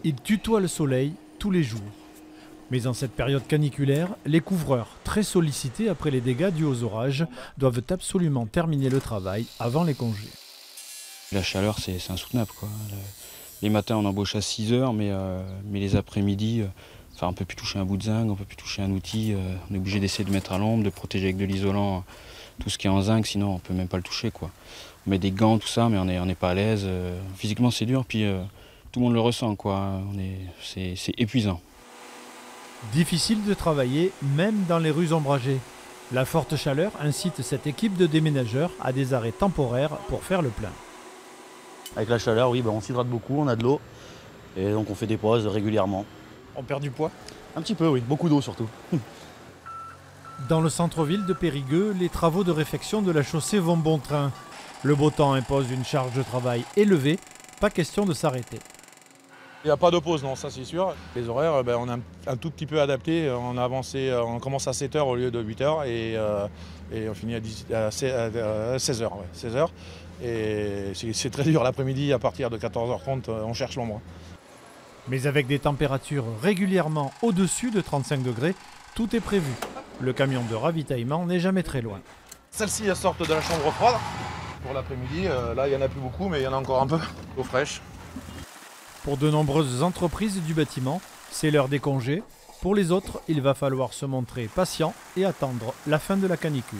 Ils tutoient le soleil tous les jours. Mais en cette période caniculaire, les couvreurs, très sollicités après les dégâts dus aux orages, doivent absolument terminer le travail avant les congés. La chaleur, c'est insoutenable, quoi. Les matins, on embauche à 6 heures, mais les après-midi, on ne peut plus toucher un bout de zinc, on ne peut plus toucher un outil. On est obligé d'essayer de mettre à l'ombre, de protéger avec de l'isolant tout ce qui est en zinc, sinon on ne peut même pas le toucher, quoi. On met des gants, tout ça, mais on n'est pas à l'aise. Physiquement, c'est dur, puis tout le monde le ressent, quoi. C'est épuisant. Difficile de travailler, même dans les rues ombragées. La forte chaleur incite cette équipe de déménageurs à des arrêts temporaires pour faire le plein. Avec la chaleur, oui, on s'hydrate beaucoup, on a de l'eau, et donc on fait des pauses régulièrement. On perd du poids? Un petit peu, oui, beaucoup d'eau surtout. Dans le centre-ville de Périgueux, les travaux de réfection de la chaussée vont bon train. Le beau temps impose une charge de travail élevée, pas question de s'arrêter. Il n'y a pas de pause, non, ça c'est sûr. Les horaires, on a un tout petit peu adapté. On a avancé, on commence à 7h au lieu de 8h et on finit à 16h. Ouais, 16h. Et c'est très dur l'après-midi, à partir de 14h30, on cherche l'ombre. Mais avec des températures régulièrement au-dessus de 35 degrés, tout est prévu. Le camion de ravitaillement n'est jamais très loin. Celles-ci, elles sortent de la chambre froide pour l'après-midi. Là, il n'y en a plus beaucoup, mais il y en a encore un peu. Eau fraîche. Pour de nombreuses entreprises du bâtiment, c'est l'heure des congés. Pour les autres, il va falloir se montrer patient et attendre la fin de la canicule.